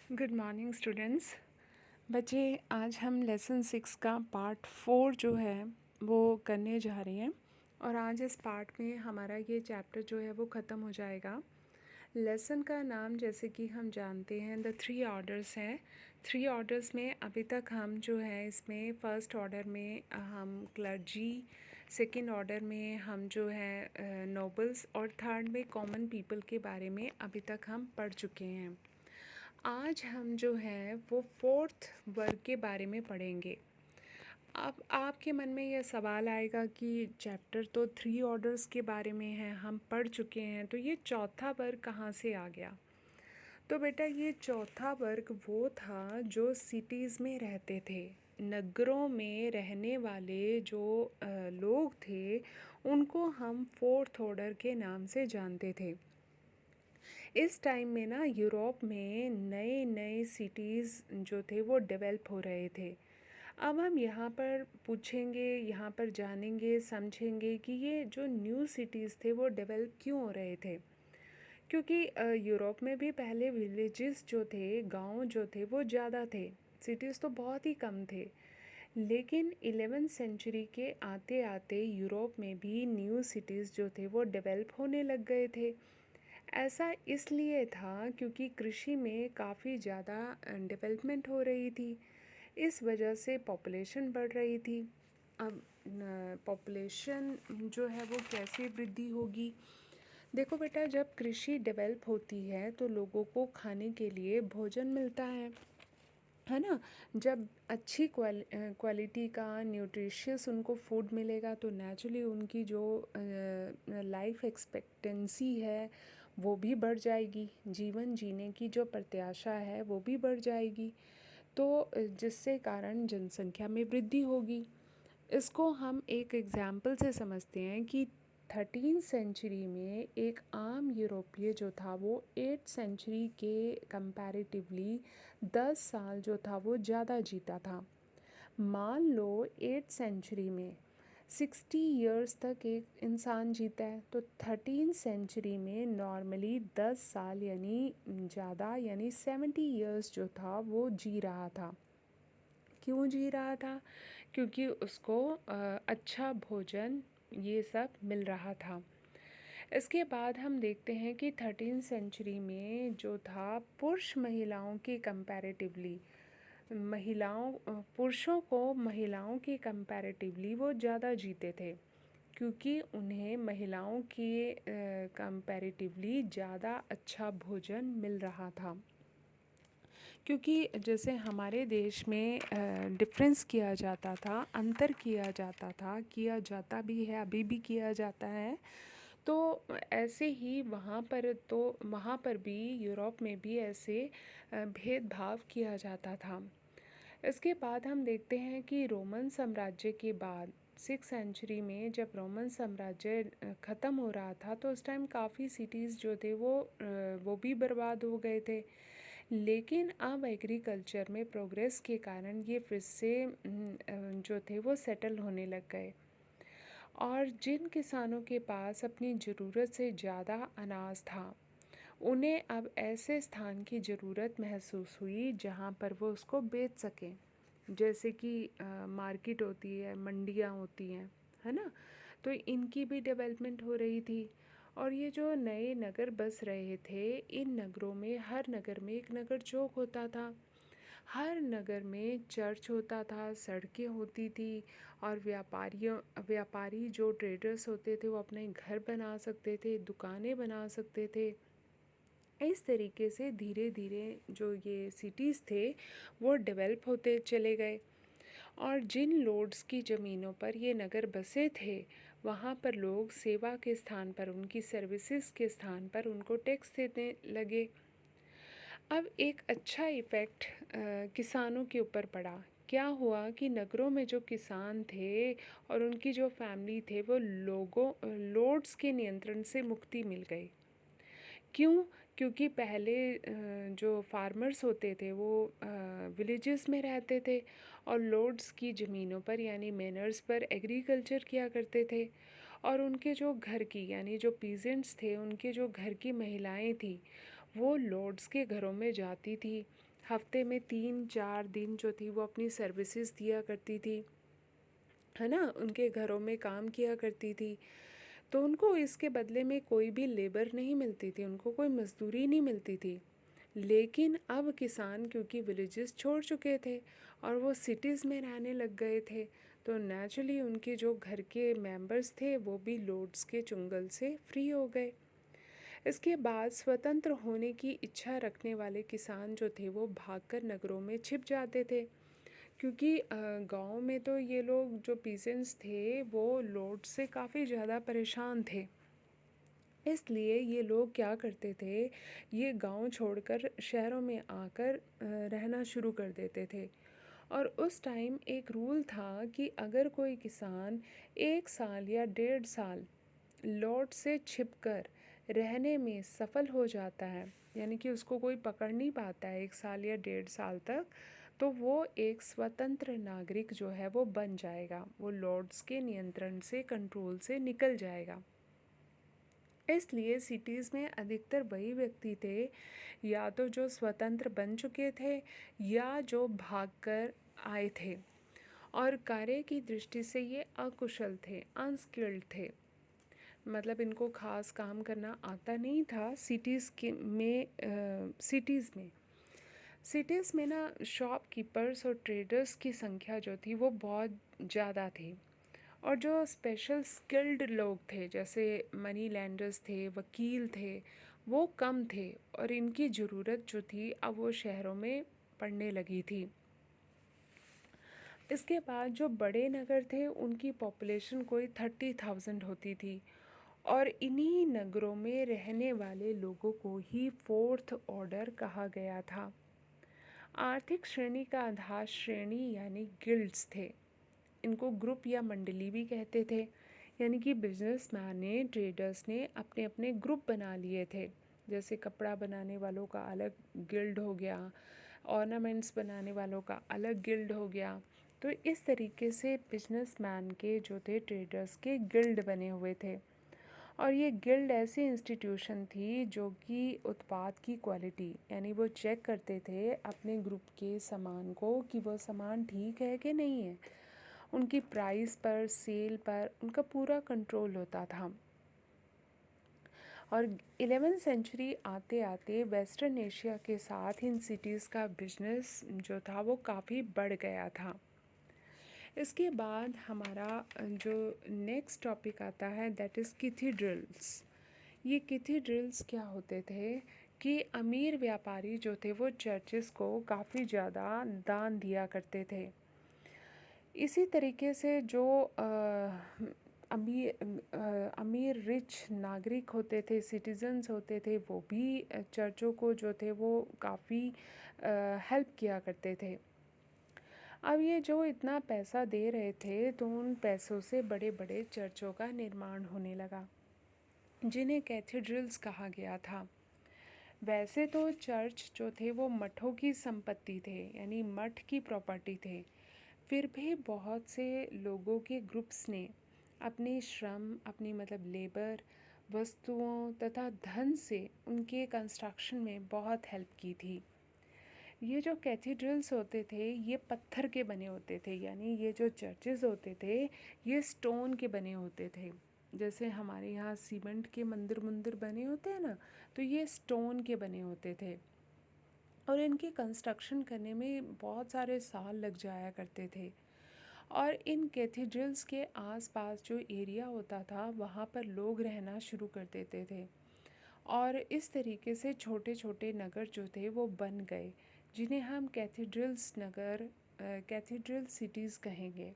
Good morning students. बच्चे, आज हम लेसन 6 का पार्ट 4 जो है वो करने जा रहे हैं और आज इस पार्ट में हमारा ये चैप्टर जो है वो ख़त्म हो जाएगा। लेसन का नाम जैसे कि हम जानते हैं द 3 ऑर्डर्स हैं। 3 ऑर्डर्स में अभी तक हम जो है इसमें फ़र्स्ट ऑर्डर में हम क्लर्जी, सेकंड ऑर्डर में हम जो है नोबल्स और थर्ड में कॉमन पीपल के बारे में अभी तक हम पढ़ चुके हैं। आज हम जो है वो फोर्थ वर्ग के बारे में पढ़ेंगे। अब आपके मन में यह सवाल आएगा कि चैप्टर तो 3 ऑर्डर्स के बारे में है, हम पढ़ चुके हैं, तो ये चौथा वर्ग कहाँ से आ गया। तो बेटा, ये चौथा वर्ग वो था जो सिटीज़ में रहते थे, नगरों में रहने वाले जो लोग थे, उनको हम फोर्थ ऑर्डर के नाम से जानते थे। इस टाइम में ना यूरोप में नए नए सिटीज़ जो थे वो डेवलप हो रहे थे। अब हम यहाँ पर पूछेंगे, यहाँ पर जानेंगे, समझेंगे कि ये जो न्यू सिटीज़ थे वो डेवलप क्यों हो रहे थे। क्योंकि यूरोप में भी पहले विलेजेस जो थे, गांव जो थे वो ज़्यादा थे, सिटीज़ तो बहुत ही कम थे। लेकिन 11th सेंचुरी के आते आते यूरोप में भी न्यू सिटीज़ जो थे वो डेवलप होने लग गए थे। ऐसा इसलिए था क्योंकि कृषि में काफ़ी ज़्यादा डेवलपमेंट हो रही थी। इस वजह से पॉपुलेशन बढ़ रही थी। अब पॉपुलेशन जो है वो कैसे वृद्धि होगी। देखो बेटा, जब कृषि डेवलप होती है तो लोगों को खाने के लिए भोजन मिलता है ना। जब अच्छी क्वालिटी का न्यूट्रिशियस उनको फूड मिलेगा तो नेचुरली उनकी जो लाइफ एक्सपेक्टेंसी है वो भी बढ़ जाएगी, जीवन जीने की जो प्रत्याशा है वो भी बढ़ जाएगी। तो जिससे कारण जनसंख्या में वृद्धि होगी। इसको हम एक एग्ज़ाम्पल से समझते हैं कि 13th सेंचुरी में एक आम यूरोपीय जो था वो 8th सेंचुरी के कंपैरेटिवली 10 साल जो था वो ज़्यादा जीता था। मान लो 8th सेंचुरी में 60 इयर्स तक एक इंसान जीता है, तो 13th सेंचुरी में नॉर्मली 10 साल यानी ज़्यादा यानी 70 इयर्स जो था वो जी रहा था। क्यों जी रहा था? क्योंकि उसको अच्छा भोजन ये सब मिल रहा था। इसके बाद हम देखते हैं कि 13th सेंचुरी में जो था पुरुष महिलाओं के कंपैरेटिवली पुरुषों को महिलाओं के कंपैरेटिवली वो ज़्यादा जीते थे, क्योंकि उन्हें महिलाओं के कंपैरेटिवली ज़्यादा अच्छा भोजन मिल रहा था। क्योंकि जैसे हमारे देश में डिफरेंस किया जाता था, अंतर किया जाता भी है, अभी भी किया जाता है। तो ऐसे ही वहाँ पर भी यूरोप में भी ऐसे भेदभाव किया जाता था। इसके बाद हम देखते हैं कि रोमन साम्राज्य के बाद 6th सेंचुरी में जब रोमन साम्राज्य ख़त्म हो रहा था तो उस टाइम काफ़ी सिटीज़ जो थे वो भी बर्बाद हो गए थे। लेकिन अब एग्रीकल्चर में प्रोग्रेस के कारण ये फिर से जो थे वो सेटल होने लग गए। और जिन किसानों के पास अपनी ज़रूरत से ज़्यादा अनाज था, उन्हें अब ऐसे स्थान की ज़रूरत महसूस हुई जहाँ पर वो उसको बेच सकें। जैसे कि मार्केट होती है, मंडियाँ होती हैं, है ना। तो इनकी भी डेवलपमेंट हो रही थी। और ये जो नए नगर बस रहे थे, इन नगरों में हर नगर में एक नगर चौक होता था, हर नगर में चर्च होता था, सड़कें होती थी और व्यापारी जो ट्रेडर्स होते थे वो अपने घर बना सकते थे, दुकानें बना सकते थे। इस तरीके से धीरे धीरे जो ये सिटीज़ थे वो डेवलप होते चले गए। और जिन लॉर्ड्स की ज़मीनों पर ये नगर बसे थे, वहाँ पर लोग सेवा के स्थान पर, उनकी सर्विसेज के स्थान पर उनको टैक्स देने लगे। अब एक अच्छा इफ़ेक्ट किसानों के ऊपर पड़ा। क्या हुआ कि नगरों में जो किसान थे और उनकी जो फैमिली थे वो लॉर्ड्स के नियंत्रण से मुक्ति मिल गई। क्यों? क्योंकि पहले जो फार्मर्स होते थे वो विलेजेस में रहते थे और लॉर्ड्स की ज़मीनों पर यानी मैनर्स पर एग्रीकल्चर किया करते थे। और उनके जो घर की यानी जो पीजेंट्स थे, उनके जो घर की महिलाएं थी वो लॉर्ड्स के घरों में जाती थी, हफ्ते में 3-4 दिन जो थी वो अपनी सर्विसेज दिया करती थी, है ना, उनके घरों में काम किया करती थी। तो उनको इसके बदले में कोई भी लेबर नहीं मिलती थी, उनको कोई मज़दूरी नहीं मिलती थी। लेकिन अब किसान क्योंकि विलेजेस छोड़ चुके थे और वो सिटीज़ में रहने लग गए थे, तो नेचुरली उनके जो घर के मेंबर्स थे वो भी लोड्स के चुंगल से फ्री हो गए। इसके बाद स्वतंत्र होने की इच्छा रखने वाले किसान जो थे वो भागकर नगरों में छिप जाते थे, क्योंकि गांव में तो ये लोग जो पीसेंट्स थे वो लोड से काफ़ी ज़्यादा परेशान थे। इसलिए ये लोग क्या करते थे, ये गांव छोड़कर शहरों में आकर रहना शुरू कर देते थे। और उस टाइम एक रूल था कि अगर कोई किसान 1 साल या 1.5 साल लौट से छिपकर रहने में सफल हो जाता है, यानी कि उसको कोई पकड़ नहीं पाता है 1 साल या 1.5 साल तक, तो वो एक स्वतंत्र नागरिक जो है वो बन जाएगा, वो लॉर्ड्स के नियंत्रण से, कंट्रोल से निकल जाएगा। इसलिए सिटीज़ में अधिकतर वही व्यक्ति थे, या तो जो स्वतंत्र बन चुके थे या जो भागकर आए थे, और कार्य की दृष्टि से ये अकुशल थे, अनस्किल्ड थे। मतलब इनको खास काम करना आता नहीं था। सिटीज़ में ना शॉपकीपर्स और ट्रेडर्स की संख्या जो थी वो बहुत ज़्यादा थी, और जो स्पेशल स्किल्ड लोग थे जैसे मनी लैंडर्स थे, वकील थे, वो कम थे, और इनकी ज़रूरत जो थी अब वो शहरों में पड़ने लगी थी। इसके बाद जो बड़े नगर थे उनकी पॉपुलेशन कोई 30,000 होती थी, और इन्हीं नगरों में रहने वाले लोगों को ही फोर्थ ऑर्डर कहा गया था। आर्थिक श्रेणी का आधार श्रेणी यानी गिल्ड्स थे। इनको ग्रुप या मंडली भी कहते थे, यानी कि बिजनेसमैन ने, ट्रेडर्स ने अपने अपने ग्रुप बना लिए थे। जैसे कपड़ा बनाने वालों का अलग गिल्ड हो गया, ऑर्नामेंट्स बनाने वालों का अलग गिल्ड हो गया। तो इस तरीके से बिजनेसमैन के जो थे, ट्रेडर्स के गिल्ड बने हुए थे। और ये गिल्ड ऐसी इंस्टीट्यूशन थी जो कि उत्पाद की क्वालिटी, यानी वो चेक करते थे अपने ग्रुप के सामान को कि वो सामान ठीक है कि नहीं है। उनकी प्राइस पर, सेल पर उनका पूरा कंट्रोल होता था। और 11वीं सेंचुरी आते आते वेस्टर्न एशिया के साथ इन सिटीज़ का बिजनेस जो था वो काफ़ी बढ़ गया था। इसके बाद हमारा जो नेक्स्ट टॉपिक आता है दैट इज़ कैथीड्रल्स। ये कैथीड्रल्स क्या होते थे कि अमीर व्यापारी जो थे वो चर्चेस को काफ़ी ज़्यादा दान दिया करते थे। इसी तरीके से जो अमीर रिच नागरिक होते थे, सिटीजन्स होते थे, वो भी चर्चों को जो थे वो काफ़ी हेल्प किया करते थे। अब ये जो इतना पैसा दे रहे थे तो उन पैसों से बड़े बड़े चर्चों का निर्माण होने लगा, जिन्हें कैथेड्रल्स कहा गया था। वैसे तो चर्च जो थे वो मठों की संपत्ति थे, यानी मठ की प्रॉपर्टी थे। फिर भी बहुत से लोगों के ग्रुप्स ने अपने श्रम, अपनी मतलब लेबर, वस्तुओं तथा धन से उनके कंस्ट्रक्शन में बहुत हेल्प की थी। ये जो कैथीड्रल्स होते थे ये पत्थर के बने होते थे, यानी ये जो चर्चेज़ होते थे ये स्टोन के बने होते थे। जैसे हमारे यहाँ सीमेंट के मंदिर मंदिर बने होते हैं ना, तो ये स्टोन के बने होते थे। और इनके कंस्ट्रक्शन करने में बहुत सारे साल लग जाया करते थे। और इन कैथीड्रल्स के आसपास जो एरिया होता था वहाँ पर लोग रहना शुरू कर देते थे, और इस तरीके से छोटे छोटे नगर जो थे वो बन गए, जिन्हें हम कैथीड्रल्स नगर, कैथीड्रल सिटीज़ कहेंगे।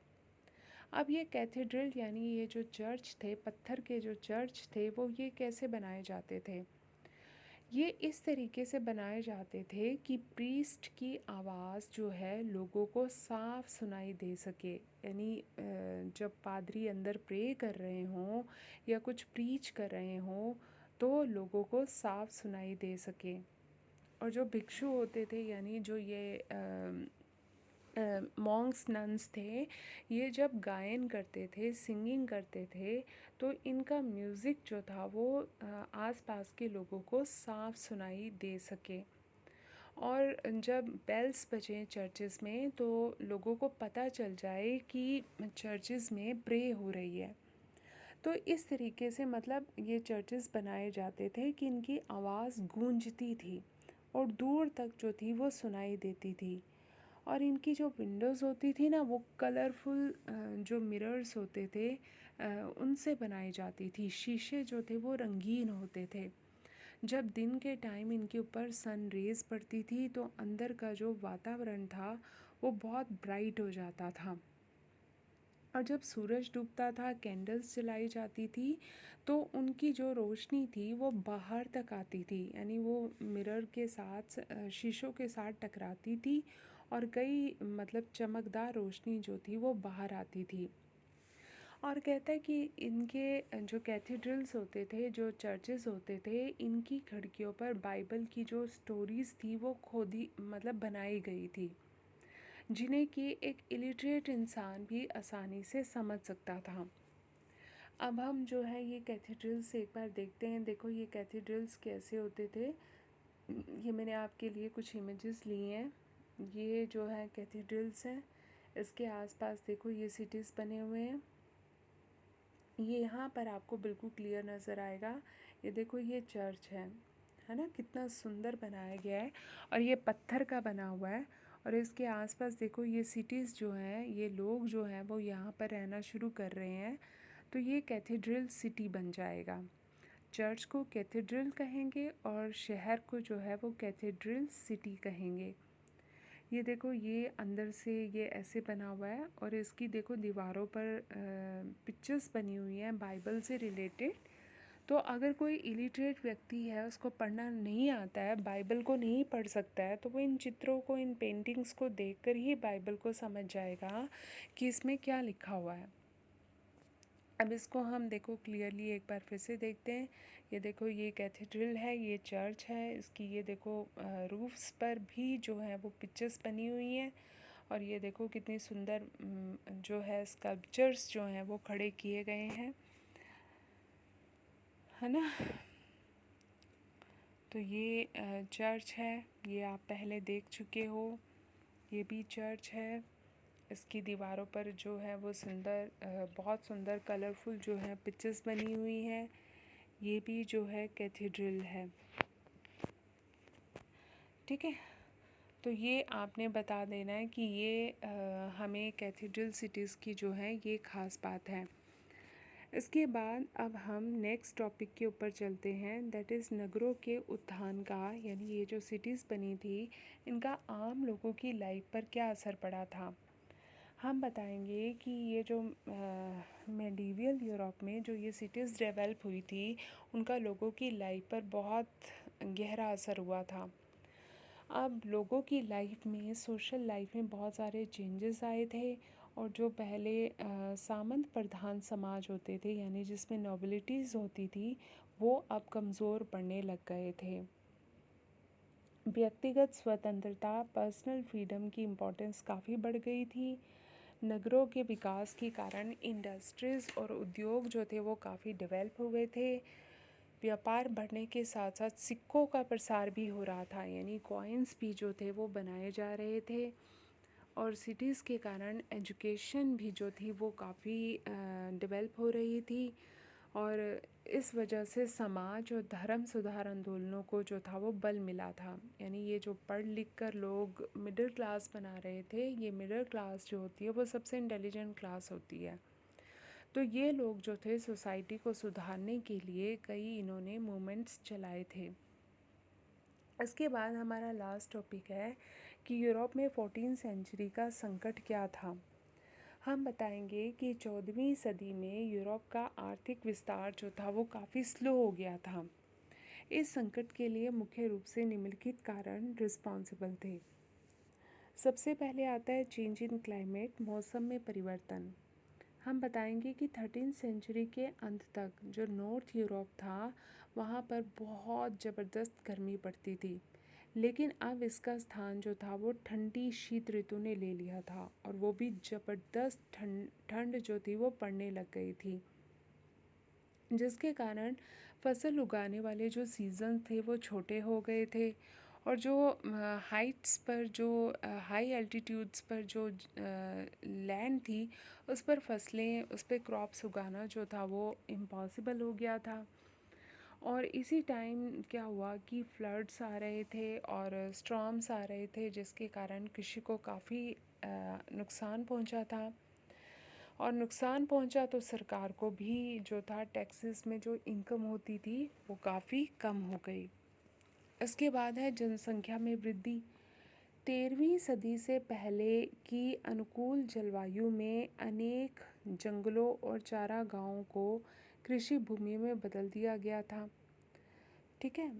अब ये कैथीड्रल यानी ये जो चर्च थे, पत्थर के जो चर्च थे, वो ये कैसे बनाए जाते थे? ये इस तरीके से बनाए जाते थे कि प्रीस्ट की आवाज़ जो है लोगों को साफ सुनाई दे सके, यानी जब पादरी अंदर प्रे कर रहे हों या कुछ प्रीच कर रहे हों तो लोगों को साफ सुनाई दे सके। और जो भिक्षु होते थे, यानी जो ये मॉन्क्स, नन्स थे, ये जब गायन करते थे, सिंगिंग करते थे, तो इनका म्यूज़िक जो था वो आसपास के लोगों को साफ सुनाई दे सके। और जब बेल्स बजें चर्चेस में तो लोगों को पता चल जाए कि चर्चेस में प्रे हो रही है। तो इस तरीके से मतलब ये चर्चेस बनाए जाते थे कि इनकी आवाज़ गूंजती थी और दूर तक जो थी वो सुनाई देती थी। और इनकी जो विंडोज़ होती थी ना वो कलरफुल जो मिरर्स होते थे उनसे बनाई जाती थी। शीशे जो थे वो रंगीन होते थे। जब दिन के टाइम इनके ऊपर सन रेज़ पड़ती थी तो अंदर का जो वातावरण था वो बहुत ब्राइट हो जाता था। और जब सूरज डूबता था कैंडल्स जलाई जाती थी तो उनकी जो रोशनी थी वो बाहर तक आती थी, यानी वो मिरर के साथ शीशों के साथ टकराती थी और कई मतलब चमकदार रोशनी जो थी वो बाहर आती थी। और कहता है कि इनके जो कैथेड्रल्स होते थे, जो चर्चेस होते थे, इनकी खिड़कियों पर बाइबल की जो स्टोरीज़ थी वो खोदी मतलब बनाई गई थी, जिन्हें कि एक इलिटरेट इंसान भी आसानी से समझ सकता था। अब हम जो है ये कैथेड्रल्स एक बार देखते हैं। देखो ये कैथेड्रल्स कैसे होते थे। ये मैंने आपके लिए कुछ इमेजेस लिए हैं। ये जो है कैथेड्रल्स हैं। इसके आसपास देखो ये सिटीज़ बने हुए हैं। ये यहाँ पर आपको बिल्कुल क्लियर नज़र आएगा। ये देखो ये चर्च है ना, कितना सुंदर बनाया गया है और ये पत्थर का बना हुआ है। और इसके आसपास देखो ये सिटीज़ जो हैं, ये लोग जो हैं वो यहाँ पर रहना शुरू कर रहे हैं। तो ये कैथेड्रल सिटी बन जाएगा। चर्च को कैथेड्रल कहेंगे और शहर को जो है वो कैथेड्रल सिटी कहेंगे। ये देखो ये अंदर से ये ऐसे बना हुआ है और इसकी देखो दीवारों पर पिक्चर्स बनी हुई हैं बाइबल से रिलेटेड। तो अगर कोई इलिटरेट व्यक्ति है, उसको पढ़ना नहीं आता है, बाइबल को नहीं पढ़ सकता है, तो वो इन चित्रों को, इन पेंटिंग्स को देखकर ही बाइबल को समझ जाएगा कि इसमें क्या लिखा हुआ है। अब इसको हम देखो क्लियरली एक बार फिर से देखते हैं। ये देखो ये कैथेड्रल है, ये चर्च है। इसकी ये देखो रूफ्स पर भी जो है वो पिक्चर्स बनी हुई हैं। और ये देखो कितनी सुंदर जो है स्कल्पचर्स जो हैं वो खड़े किए गए हैं, है ना। तो ये चर्च है, ये आप पहले देख चुके हो। ये भी चर्च है। इसकी दीवारों पर जो है वो सुंदर बहुत सुंदर कलरफुल जो है पिक्चर्स बनी हुई हैं। ये भी जो है कैथेड्रल है। ठीक है, तो ये आपने बता देना है कि ये हमें कैथेड्रल सिटीज़ की जो है ये ख़ास बात है। इसके बाद अब हम नेक्स्ट टॉपिक के ऊपर चलते हैं, दैट इज़ नगरों के उत्थान का, यानी ये जो सिटीज़ बनी थी इनका आम लोगों की लाइफ पर क्या असर पड़ा था। हम बताएंगे कि ये जो मेडिवियल यूरोप में जो ये सिटीज़ डेवलप हुई थी उनका लोगों की लाइफ पर बहुत गहरा असर हुआ था। अब लोगों की लाइफ में, सोशल लाइफ में बहुत सारे चेंजेस आए थे और जो पहले सामंत प्रधान समाज होते थे, यानी जिसमें नोबिलिटीज़ होती थी, वो अब कमज़ोर पड़ने लग गए थे। व्यक्तिगत स्वतंत्रता, पर्सनल फ्रीडम की इम्पोर्टेंस काफ़ी बढ़ गई थी। नगरों के विकास के कारण इंडस्ट्रीज़ और उद्योग जो थे वो काफ़ी डेवलप हुए थे। व्यापार बढ़ने के साथ साथ सिक्कों का प्रसार भी हो रहा था, यानी कॉइन्स भी जो थे वो बनाए जा रहे थे। और सिटीज़ के कारण एजुकेशन भी जो थी वो काफ़ी डेवलप हो रही थी। और इस वजह से समाज और धर्म सुधार आंदोलनों को जो था वो बल मिला था। यानी ये जो पढ़ लिख कर लोग मिडिल क्लास बना रहे थे, ये मिडिल क्लास जो होती है वो सबसे इंटेलिजेंट क्लास होती है। तो ये लोग जो थे सोसाइटी को सुधारने के लिए कई इन्होंने मूवमेंट्स चलाए थे। इसके बाद हमारा लास्ट टॉपिक है कि यूरोप में 14वीं सेंचुरी का संकट क्या था। हम बताएंगे कि 14वीं सदी में यूरोप का आर्थिक विस्तार जो था वो काफ़ी स्लो हो गया था। इस संकट के लिए मुख्य रूप से निम्नलिखित कारण रिस्पॉन्सिबल थे। सबसे पहले आता है चेंज इन क्लाइमेट, मौसम में परिवर्तन। हम बताएंगे कि 13वीं सेंचुरी के अंत तक जो नॉर्थ यूरोप था वहाँ पर बहुत ज़बरदस्त गर्मी पड़ती थी, लेकिन अब इसका स्थान जो था वो ठंडी शीत ऋतु ने ले लिया था और वो भी ज़बरदस्त ठंड जो थी वो पड़ने लग गई थी, जिसके कारण फसल उगाने वाले जो सीज़न थे वो छोटे हो गए थे और जो हाइट्स पर जो हाई एल्टीट्यूड्स पर जो लैंड थी उस पर फसलें उस पर क्रॉप्स उगाना जो था वो इम्पॉसिबल हो गया था। और इसी टाइम क्या हुआ कि फ्लड्स आ रहे थे और स्टॉर्म्स आ रहे थे, जिसके कारण कृषि को काफ़ी नुकसान पहुंचा था। और नुकसान पहुंचा तो सरकार को भी जो था टैक्सेस में जो इनकम होती थी वो काफ़ी कम हो गई। इसके बाद है जनसंख्या में वृद्धि। 13वीं सदी से पहले की अनुकूल जलवायु में अनेक जंगलों और चारागाहों को कृषि भूमि में बदल दिया गया था। ठीक है,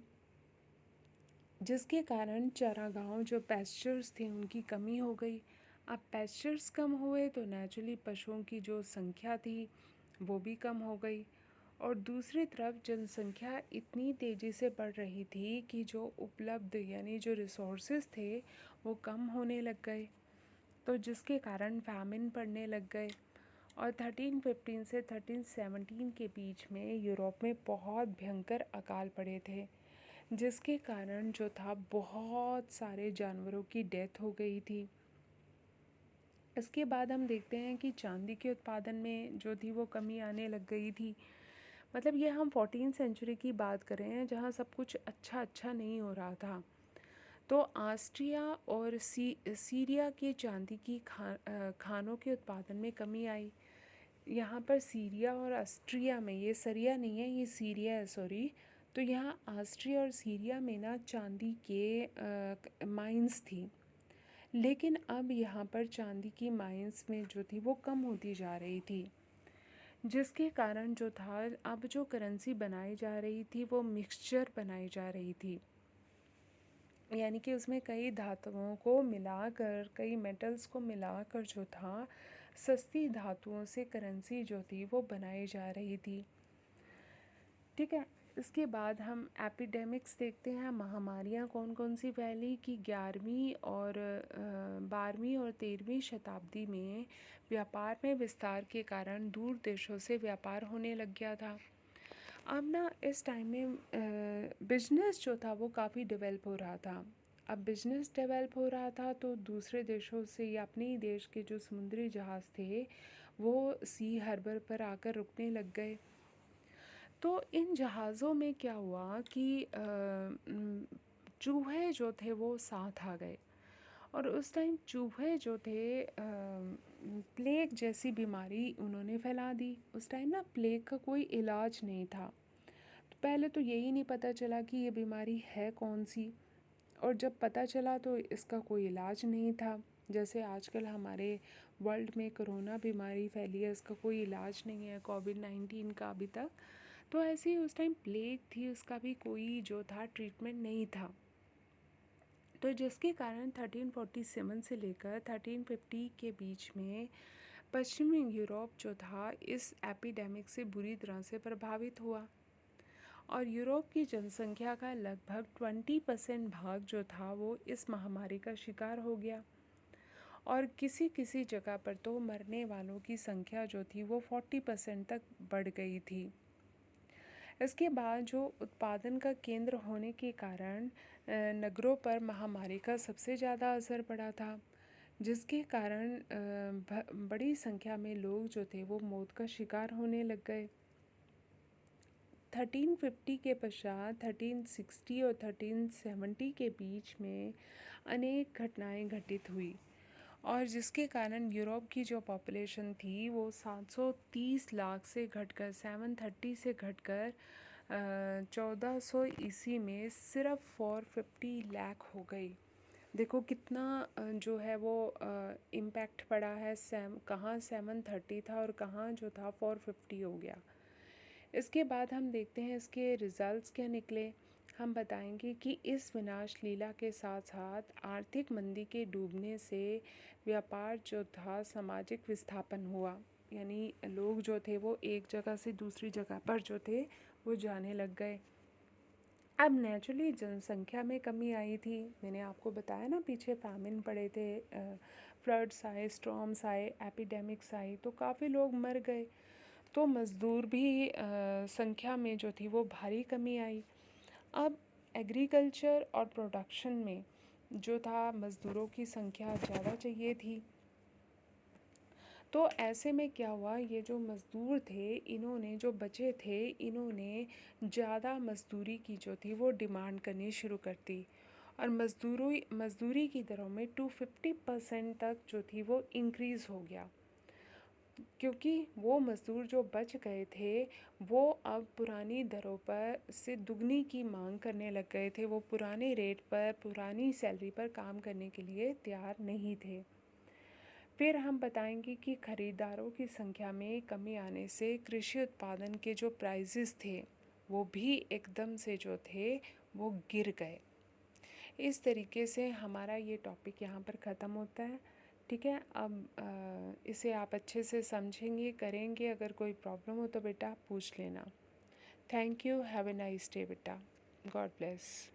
जिसके कारण चारागाहों जो पैस्चर्स थे उनकी कमी हो गई। अब पैस्चर्स कम हुए तो नेचुरली पशुओं की जो संख्या थी वो भी कम हो गई। और दूसरी तरफ जनसंख्या इतनी तेज़ी से बढ़ रही थी कि जो उपलब्ध यानी जो रिसोर्सेज थे वो कम होने लग गए, तो जिसके कारण फैमिन पड़ने लग गए। और 1315 से 1317 के बीच में यूरोप में बहुत भयंकर अकाल पड़े थे, जिसके कारण जो था बहुत सारे जानवरों की डेथ हो गई थी। इसके बाद हम देखते हैं कि चांदी के उत्पादन में जो थी वो कमी आने लग गई थी। मतलब ये हम 14th सेंचुरी की बात कर रहे हैं जहाँ सब कुछ अच्छा नहीं हो रहा था। तो ऑस्ट्रिया और सीरिया के चांदी की खानों के उत्पादन में कमी आई। यहाँ पर सीरिया और ऑस्ट्रिया में, ये सरिया नहीं है ये सीरिया है, सॉरी। तो यहाँ ऑस्ट्रिया और सीरिया में ना चांदी के माइंस थी, लेकिन अब यहाँ पर चांदी की माइंस में जो थी वो कम होती जा रही थी, जिसके कारण जो था अब जो करेंसी बनाई जा रही थी वो मिक्सचर बनाई जा रही थी। यानी कि उसमें कई धातुओं को मिलाकर, कई मेटल्स को मिलाकर जो था सस्ती धातुओं से करेंसी जो थी वो बनाई जा रही थी। ठीक है, इसके बाद हम एपिडेमिक्स देखते हैं। महामारियाँ कौन कौन सी फैली कि 11वीं और 12वीं और 13वीं शताब्दी में व्यापार में विस्तार के कारण दूर देशों से व्यापार होने लग गया था। अब ना इस टाइम में बिजनेस जो था वो काफ़ी डेवलप हो रहा था। अब बिजनेस डेवलप हो रहा था तो दूसरे देशों से या अपने ही देश के जो समुद्री जहाज़ थे वो सी हार्बर पर आकर रुकने लग गए। तो इन जहाज़ों में क्या हुआ कि चूहे जो थे वो साथ आ गए। और उस टाइम चूहे जो थे प्लेग जैसी बीमारी उन्होंने फैला दी। उस टाइम ना प्लेग का कोई इलाज नहीं था, तो पहले तो यही नहीं पता चला कि ये बीमारी है कौन सी, और जब पता चला तो इसका कोई इलाज नहीं था। जैसे आजकल हमारे वर्ल्ड में कोरोना बीमारी फैली है, इसका कोई इलाज नहीं है, कोविड-19 का अभी तक। तो ऐसे ही उस टाइम प्लेग थी, उसका भी कोई जो था ट्रीटमेंट नहीं था। तो जिसके कारण 1347 से लेकर 1350 के बीच में पश्चिमी यूरोप जो था इस एपिडेमिक से बुरी तरह से प्रभावित हुआ। और यूरोप की जनसंख्या का लगभग 20% भाग जो था वो इस महामारी का शिकार हो गया। और किसी किसी जगह पर तो मरने वालों की संख्या जो थी वो 40% तक बढ़ गई थी। इसके बाद जो उत्पादन का केंद्र होने के कारण नगरों पर महामारी का सबसे ज़्यादा असर पड़ा था, जिसके कारण बड़ी संख्या में लोग जो थे वो मौत का शिकार होने लग गए। 1350 के पश्चात 1360 और 1370 के बीच में अनेक घटनाएं घटित हुई, और जिसके कारण यूरोप की जो पॉपुलेशन थी वो 730 लाख से घटकर 730 से घटकर 1400 ईस्वी में सिर्फ 450 लाख हो गई। देखो कितना जो है वो इम्पैक्ट पड़ा है। कहाँ 730 था और कहाँ जो था 450 हो गया। इसके बाद हम देखते हैं इसके रिज़ल्ट्स क्या निकले। हम बताएंगे कि इस विनाश लीला के साथ साथ आर्थिक मंदी के डूबने से व्यापार जो था सामाजिक विस्थापन हुआ, यानी लोग जो थे वो एक जगह से दूसरी जगह पर जो थे वो जाने लग गए। अब नेचुरली जनसंख्या में कमी आई थी। मैंने आपको बताया ना पीछे फैमिन पड़े थे, फ्लड्स आए, स्टॉर्म्स आए, एपिडेमिक्स आई, तो काफ़ी लोग मर गए। तो मज़दूर भी संख्या में जो थी वो भारी कमी आई। अब एग्रीकल्चर और प्रोडक्शन में जो था मज़दूरों की संख्या ज़्यादा चाहिए थी। तो ऐसे में क्या हुआ, ये जो मज़दूर थे इन्होंने, जो बचे थे, इन्होंने ज़्यादा मज़दूरी की जो थी वो डिमांड करनी शुरू कर दी और मज़दूरी की दरों में 250% तक जो थी वो इंक्रीज़ हो गया, क्योंकि वो मज़दूर जो बच गए थे वो अब पुरानी दरों पर से दुगनी की मांग करने लग गए थे। वो पुराने रेट पर, पुरानी सैलरी पर काम करने के लिए तैयार नहीं थे। फिर हम बताएंगे कि खरीदारों की संख्या में कमी आने से कृषि उत्पादन के जो प्राइसेस थे वो भी एकदम से जो थे वो गिर गए। इस तरीके से हमारा ये टॉपिक यहाँ पर ख़त्म होता है। ठीक है, अब इसे आप अच्छे से समझेंगे, करेंगे। अगर कोई प्रॉब्लम हो तो बेटा पूछ लेना। Thank you, have a nice day बेटा, गॉड ब्लेस।